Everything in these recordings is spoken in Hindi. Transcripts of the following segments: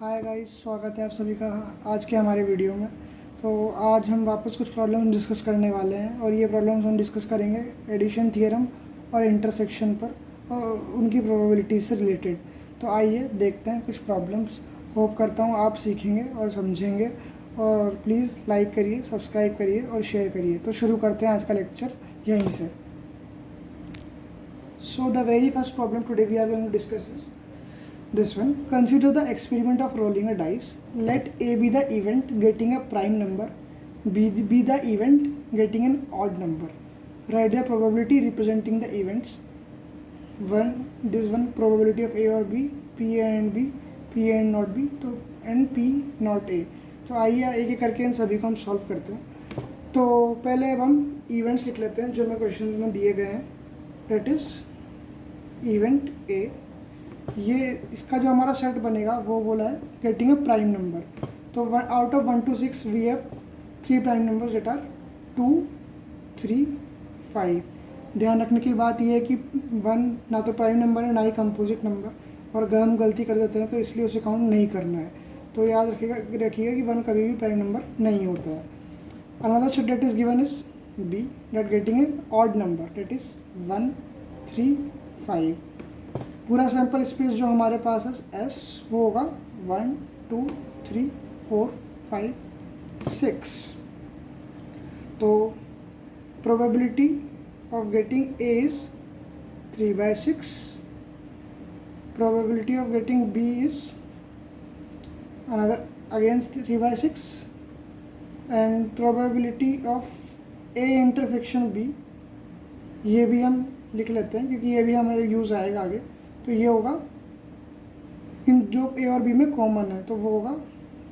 हाय गाइस, स्वागत है आप सभी का आज के हमारे वीडियो में। तो आज हम वापस कुछ प्रॉब्लम डिस्कस करने वाले हैं और ये प्रॉब्लम्स हम डिस्कस करेंगे एडिशन थ्योरम और इंटरसेक्शन पर और उनकी प्रोबेबिलिटीज से रिलेटेड। तो आइए देखते हैं कुछ प्रॉब्लम्स। होप करता हूँ आप सीखेंगे और समझेंगे। और प्लीज़ लाइक करिए, सब्सक्राइब करिए और शेयर करिए। तो शुरू करते हैं आज का लेक्चर यहीं से। So the very first problem today we are going to discuss is this one. Consider the experiment of rolling a dice. Let A be the event getting a prime number, B be the event getting an odd number. Write the probability representing the events. This one probability of A or B, P and B, P and not B, तो and P not A. तो आइए एक एक करके इन सभी को हम सॉल्व करते हैं। तो पहले अब हम इवेंट्स लिख लेते हैं जो मैं क्वेश्चन में दिए गए हैं। That is event A। ये इसका जो हमारा सेट बनेगा वो बोला है गेटिंग अ प्राइम नंबर। तो out of 1 to 6 we have 3 prime numbers that are 2, 3, 5। ध्यान रखने की बात यह है कि 1 ना तो प्राइम नंबर है ना ही कंपोजिट नंबर, और अगर हम गलती कर देते हैं तो इसलिए उसे काउंट नहीं करना है। तो याद रखिएगा कि 1 कभी भी प्राइम नंबर नहीं होता है। Another set that is given is B, that getting an odd number, that is 1, 3, 5। पूरा सैम्पल स्पेस जो हमारे पास है एस वो होगा 1, 2, 3, 4, 5, 6। तो probability of getting A is 3/6, probability of getting B is another against 3/6 and probability of A intersection B, ये भी हम लिख लेते हैं क्योंकि ये भी हमें यूज़ आएगा आगे। तो ये होगा इन जो ए और बी में कॉमन है तो वो होगा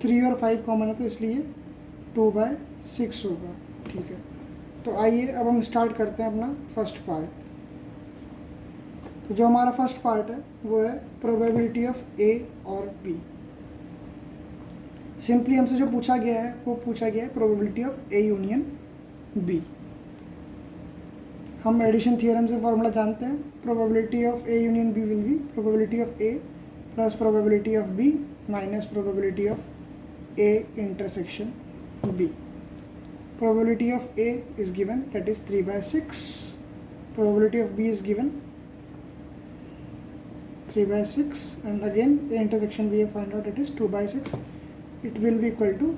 3 और 5 कॉमन है तो इसलिए 2/6 होगा। ठीक है, तो आइए अब हम स्टार्ट करते हैं अपना फर्स्ट पार्ट। तो जो हमारा फर्स्ट पार्ट है वो है प्रोबेबिलिटी ऑफ ए और बी। सिंपली हमसे जो पूछा गया है वो पूछा गया है probability of A union B. हम एडिशन थियरम से फॉर्मूला जानते हैं। Probability of A union B will be probability of A plus probability of B minus probability of A intersection B. Probability of A is given, that is 3/6। Probability of B is given 3/6 and again a intersection we have find out, it is 2/6. it will be equal to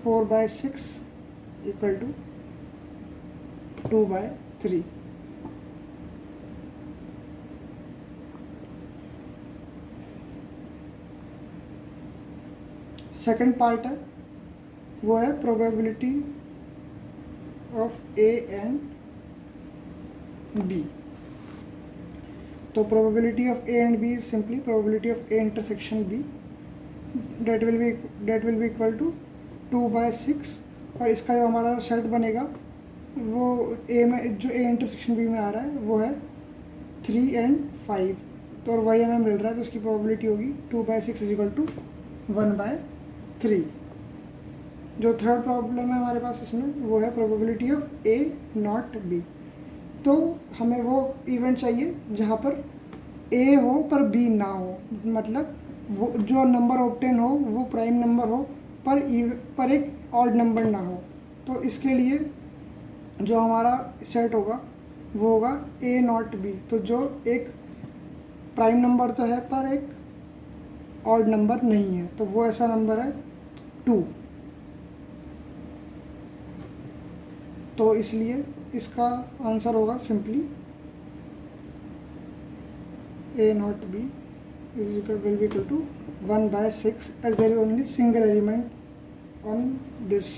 4/6 equal to 2/3। Second part है वो है probability of A and B. तो probability of A and B is simply probability of A intersection B, that will be equal to 2/6। और इसका जो हमारा सेट बनेगा वो ए में जो ए इंटरसेक्शन बी में आ रहा है वो है 3 and 5। तो और वही हमें मिल रहा है तो इसकी प्रोबेबिलिटी होगी 2/6 इज इक्वल टू 1/3। जो थर्ड प्रॉब्लम है हमारे पास इसमें वो है probability of A not B. तो हमें वो इवेंट चाहिए जहाँ पर ए हो पर बी ना हो, मतलब वो जो नंबर ऑब्टेन हो वो प्राइम नंबर हो पर एक ऑड नंबर ना हो। तो इसके लिए जो हमारा सेट होगा वो होगा ए नॉट बी। तो जो एक प्राइम नंबर तो है पर एक ऑड नंबर नहीं है, तो वो ऐसा नंबर है 2। तो इसलिए इसका आंसर होगा simply A not B will be equal to 1/6 as there is only single element on this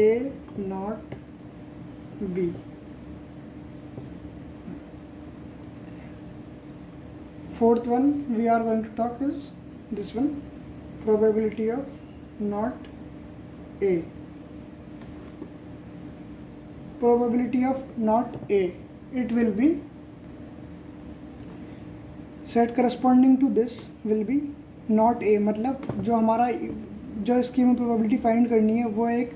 a not b। Fourth one we are going to talk is this one, probability of not a। probability of not a, it will be set corresponding to this will be not a। मतलब जो हमारा जो इसकी हमें प्रोबेबिलिटी फाइंड करनी है वो एक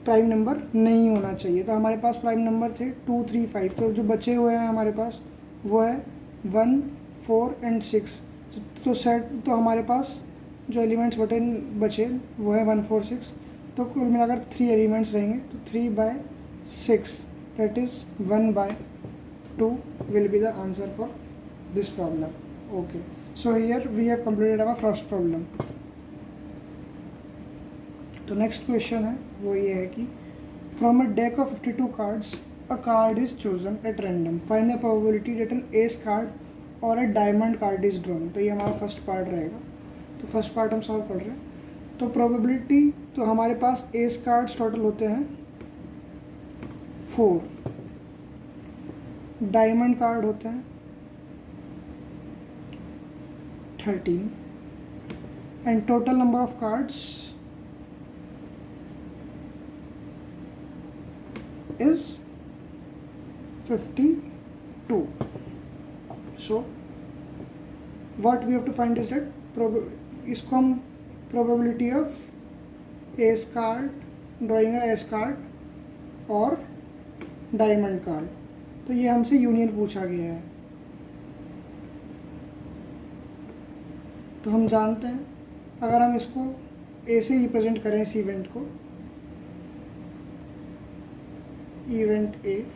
प्राइम नंबर नहीं होना चाहिए। तो हमारे पास प्राइम नंबर थे 2, 3, 5। तो जो बचे हुए हैं हमारे पास वो है 1, 4 and 6। तो सेट तो हमारे पास जो एलिमेंट्स बचे वो है 1 4 6, तो कुल मिलाकर 3 एलिमेंट्स रहेंगे, तो 3/6 that is 1/2 will be the answer for this problem. Okay, so here we have completed our first problem. तो नेक्स्ट क्वेश्चन है वो ये है कि from a deck of 52 cards a card is chosen at random, find the probability that an ace card or a diamond card is drawn. तो ये हमारा फर्स्ट पार्ट रहेगा। तो फर्स्ट पार्ट हम सॉल्व कर रहे हैं। तो प्रोबेबिलिटी, तो हमारे पास एस कार्ड्स टोटल होते हैं 4, डायमंड कार्ड होते हैं 13 and total number of cards is 52. So what we have to find is that इसको हम probability of ace card, drawing a ace card और diamond card, तो ये हमसे यूनियन पूछा गया है। तो हम जानते हैं अगर हम इसको ए से रिप्रेजेंट करें इस इवेंट को, इवेंट ए,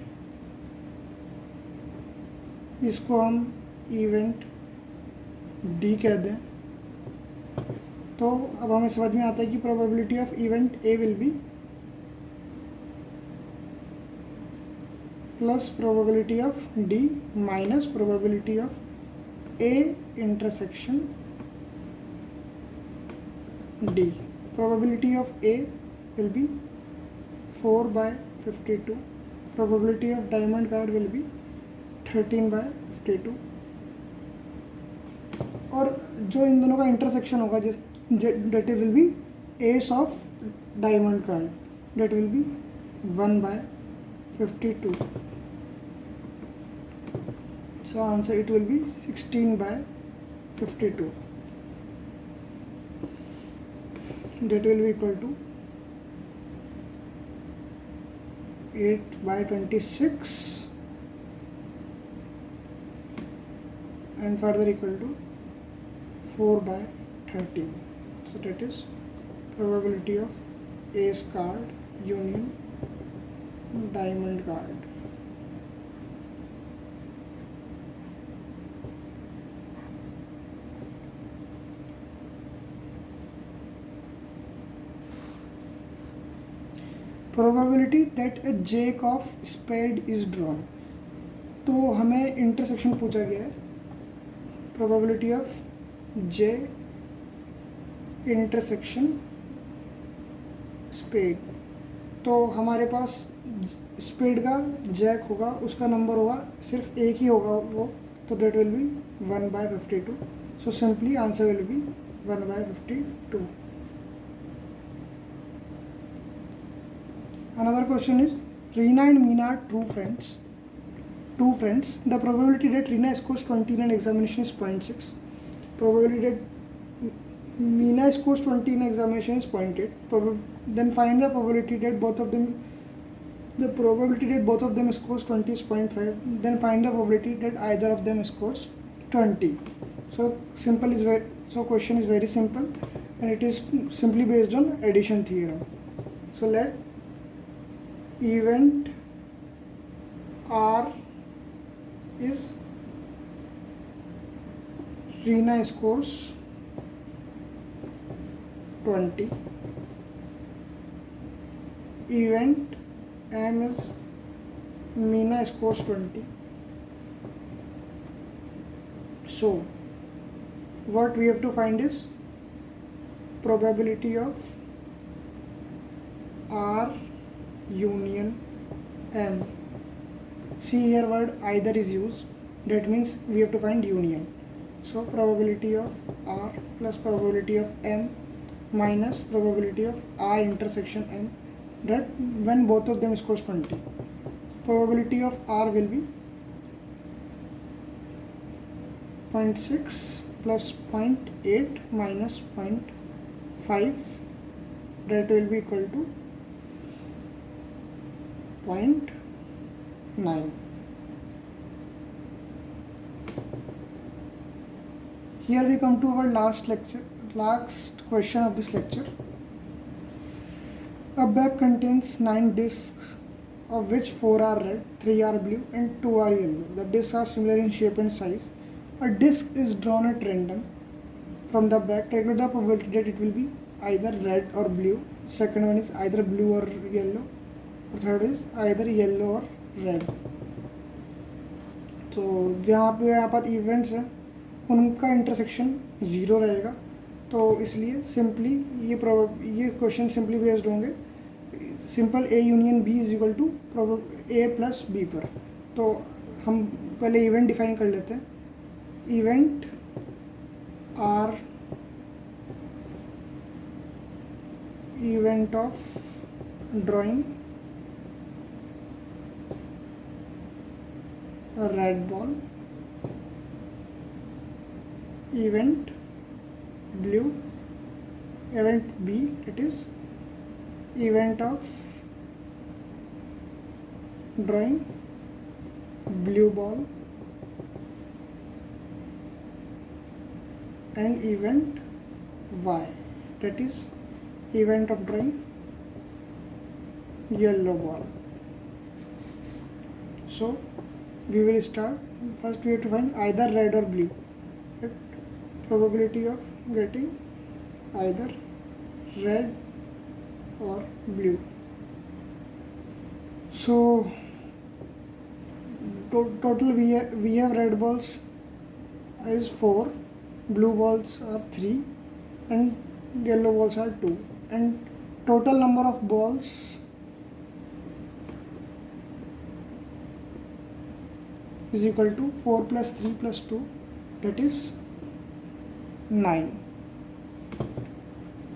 इसको हम इवेंट डी कह दें, तो अब हमें समझ में आता है कि probability of event A will be plus probability of D minus probability of A intersection D. Probability of A will be 4/52, probability of diamond card will be 13/52, और जो इन दोनों का इंटरसेक्शन होगा that will be ace of diamond card, that will be 1/52. So answer it will be 16/52, that will be equal to 8/26 and further equal to 4/13. So that is probability of ace card union diamond card. Probability that a jack of spade is drawn, तो हमें इंटरसेक्शन पूछा गया है। Probability of J intersection spade, तो हमारे पास स्पेड का जैक होगा, उसका नंबर होगा सिर्फ एक ही होगा वो, तो that will be 1/52. So simply answer will be 1/52. Another question is, Reena and Meena are two friends. The probability that Reena scores 20 in an examination is 0.6. Probability that Meena scores 20 in examination is 0.8. Then find the probability that both of them. The probability that both of them scores 20 is 0.5. Then find the probability that either of them scores 20. So question is very simple, and it is simply based on addition theorem. So let event R is Reena scores 20, event M is Meena scores 20. So what we have to find is probability of R union M. See here word either is used, that means we have to find union. So probability of R plus probability of M minus probability of R intersection M, that when both of them scores 20. Probability of R will be 0.6 plus 0.8 minus 0.5, that will be equal to 0.9. Here we come to our last question of this lecture. A bag contains 9 discs, of which 4 are red, 3 are blue and 2 are yellow. The discs are similar in shape and size. A disc is drawn at random from the bag. Calculate the probability that it will be either red or blue. Second one is either blue or yellow. और थर्ड इज आइदर येलो और रेड. तो यहाँ पर इवेंट्स हैं उनका इंटरसेक्शन 0 रहेगा, तो इसलिए सिंपली ये क्वेश्चन सिंपली बेस्ड होंगे simple A union B is equal to A plus B पर. तो हम पहले इवेंट डिफाइन कर लेते हैं. Event R event of drawing a red ball, event blue, event B, it is event of drawing blue ball, and event Y, that is event of drawing yellow ball. So we will start. First we have to find either red or blue. Probability of getting either red or blue. So total we have red balls is 4, blue balls are 3 and yellow balls are 2, and total number of balls is equal to 4 plus 3 plus 2, that is 9.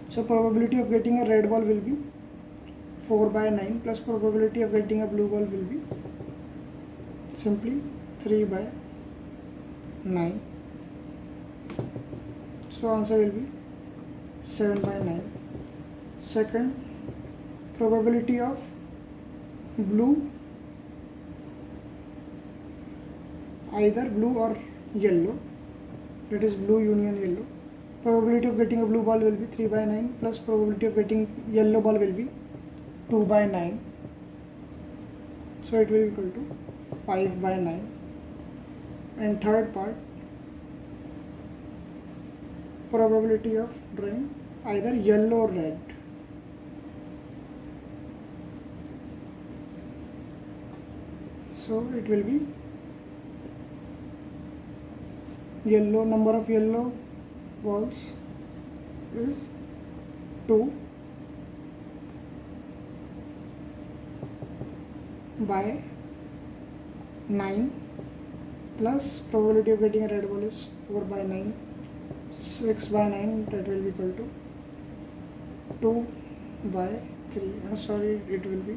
So probability of getting a red ball will be 4 by 9 plus probability of getting a blue ball will be simply 3 by 9. So answer will be 7 by 9. Second, probability of blue, either blue or yellow, that is blue union yellow. Probability of getting a blue ball will be 3 by 9 plus probability of getting yellow ball will be 2 by 9. So it will be equal to 5 by 9. And third part, probability of drawing either yellow or red. So it will be yellow, number of yellow balls is 2 by 9 plus probability of getting a red ball is 4 by 9, 6 by 9, that will be equal to 2 by 3. It will be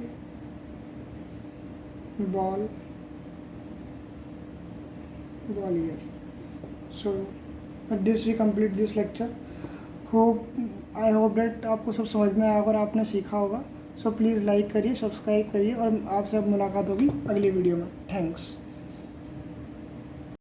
ball here. So with this we complete this lecture. I hope that आपको सब समझ में आया और आपने सीखा होगा. सो प्लीज़ लाइक करिए, सब्सक्राइब करिए और आपसे अब मुलाकात होगी अगली वीडियो में. थैंक्स.